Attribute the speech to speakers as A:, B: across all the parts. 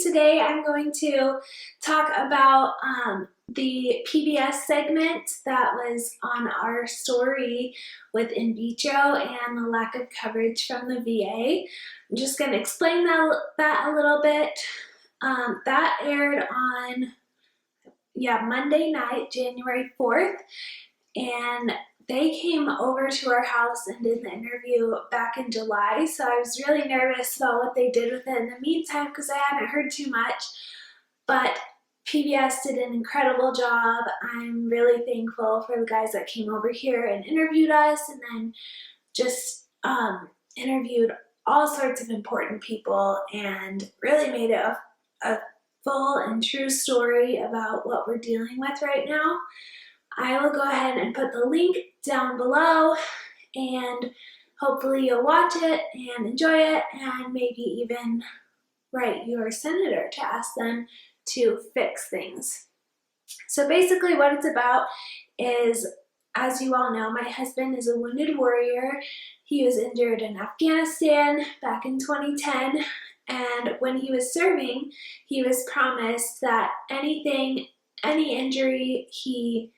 A: Today I'm going to talk about the PBS segment that was on our story with in vitro and the lack of coverage from the VA. I'm just going to explain that a little bit. That aired on Monday night, January 4th, and they came over to our house and did the interview back in July, so I was really nervous about what they did with it in the meantime because I hadn't heard too much, but PBS did an incredible job. I'm really thankful for the guys that came over here and interviewed us, and then just interviewed all sorts of important people and really made it a full and true story about what we're dealing with right now. I will go ahead and put the link down below, and hopefully you'll watch it and enjoy it, and maybe even write your senator to ask them to fix things. So basically what it's about is, as you all know, my husband is a wounded warrior. He was injured in Afghanistan back in 2010, and when he was serving, he was promised that any injury he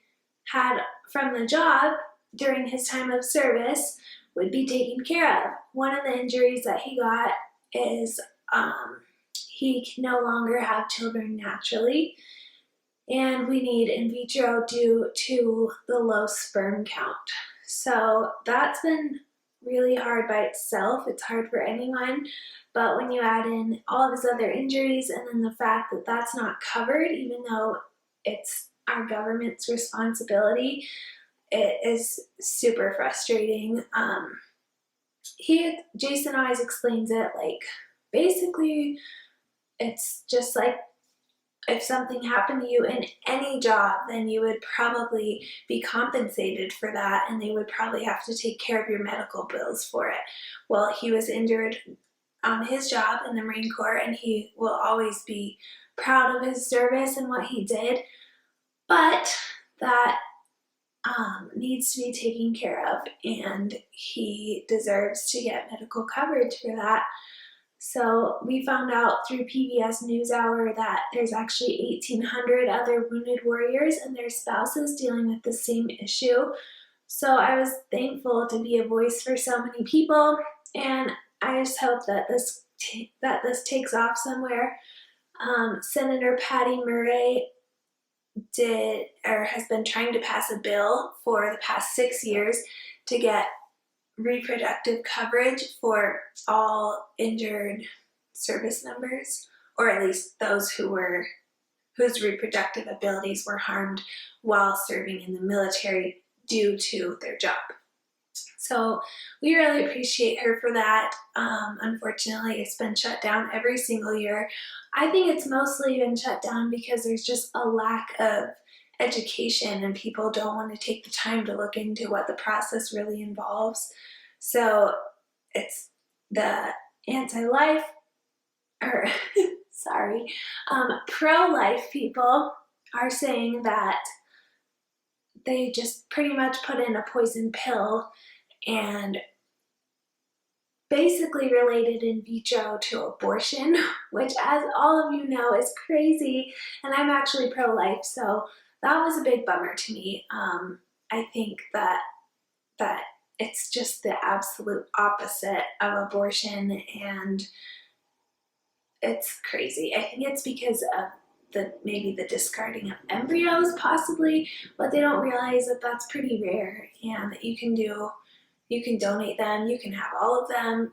A: had from the job during his time of service would be taken care of. One of the injuries that he got is he can no longer have children naturally, and we need in vitro due to the low sperm count. So that's been really hard by itself. It's hard for anyone, but when you add in all of his other injuries and then the fact that that's not covered, even though it's our government's responsibility, it is super frustrating. Jason always explains it like, basically, it's just like if something happened to you in any job, then you would probably be compensated for that, and they would probably have to take care of your medical bills for it. Well, he was injured on his job in the Marine Corps, and he will always be proud of his service and what he did, but that needs to be taken care of, and he deserves to get medical coverage for that. So we found out through PBS Newshour that there's actually 1,800 other wounded warriors and their spouses dealing with the same issue. So I was thankful to be a voice for so many people, and I just hope that this takes off somewhere. Senator Patty Murray has been trying to pass a bill for the past 6 years to get reproductive coverage for all injured service members, or at least those whose reproductive abilities were harmed while serving in the military due to their job. So we really appreciate her for that. Unfortunately, it's been shut down every single year. I think it's mostly been shut down because there's just a lack of education and people don't want to take the time to look into what the process really involves. So it's the anti-life, or pro-life people are saying that they just pretty much put in a poison pill and basically related in vitro to abortion, which, as all of you know, is crazy, and I'm actually pro-life, so that was a big bummer to me. I think that it's just the absolute opposite of abortion, and it's crazy. I think it's because of maybe the discarding of embryos, possibly, but they don't realize that that's pretty rare, and that you can donate them, you can have all of them,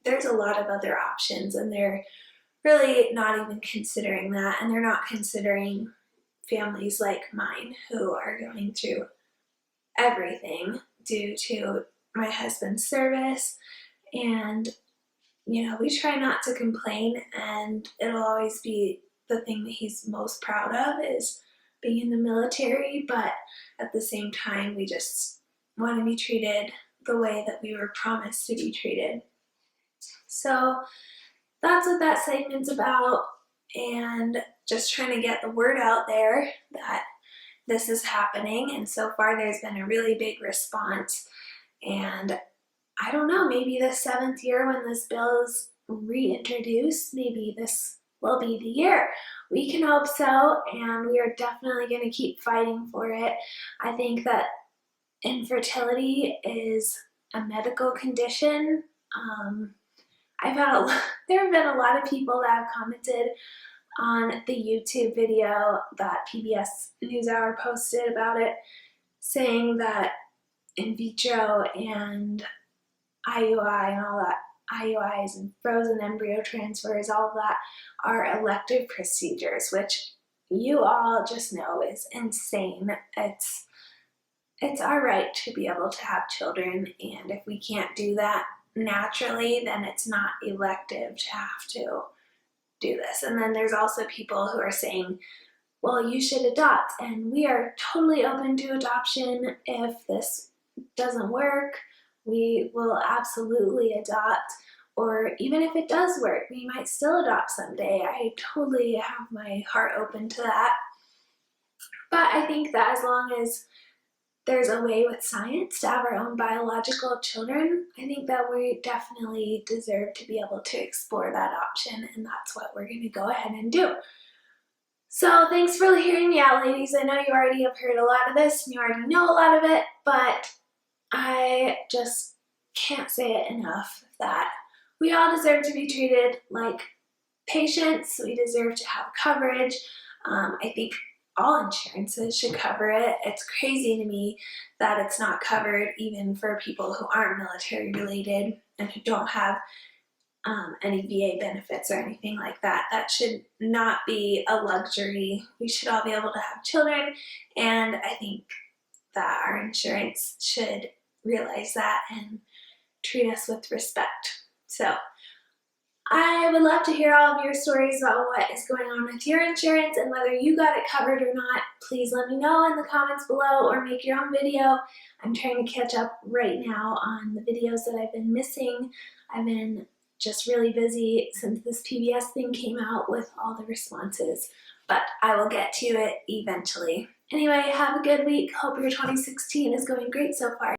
A: there's a lot of other options, and they're really not even considering that, and they're not considering families like mine who are going through everything due to my husband's service. And we try not to complain, and it'll always be the thing that he's most proud of is being in the military, but at the same time we just want to be treated the way that we were promised to be treated. So that's what that segment's about, and just trying to get the word out there that this is happening. And so far there's been a really big response, and I don't know, maybe the 7th year when this bill is reintroduced, maybe this will be the year. We can hope so, and we are definitely going to keep fighting for it. I think that infertility is a medical condition. There have been a lot of people that have commented on the YouTube video that PBS Newshour posted about it, saying that in vitro and IUI and all that, IUIs and frozen embryo transfers, all of that are elective procedures, which you all just know is insane. It's our right to be able to have children, and if we can't do that naturally, then it's not elective to have to do this. And then there's also people who are saying, well, you should adopt, and we are totally open to adoption. If this doesn't work, we will absolutely adopt, or even if it does work, we might still adopt someday. I totally have my heart open to that. But I think that as long as there's a way with science to have our own biological children, I think that we definitely deserve to be able to explore that option, and that's what we're going to go ahead and do. So thanks for hearing me out, ladies. I know you already have heard a lot of this and you already know a lot of it, but I just can't say it enough that we all deserve to be treated like patients. We deserve to have coverage. I think all insurances should cover it. It's crazy to me that it's not covered even for people who aren't military related and who don't have any VA benefits or anything like that. That should not be a luxury. We should all be able to have children, and I think that our insurance should realize that and treat us with respect. So I would love to hear all of your stories about what is going on with your insurance and whether you got it covered or not. Please let me know in the comments below or make your own video. I'm trying to catch up right now on the videos that I've been missing. I've been just really busy since this PBS thing came out with all the responses, but I will get to it eventually. Anyway, have a good week. Hope your 2016 is going great so far.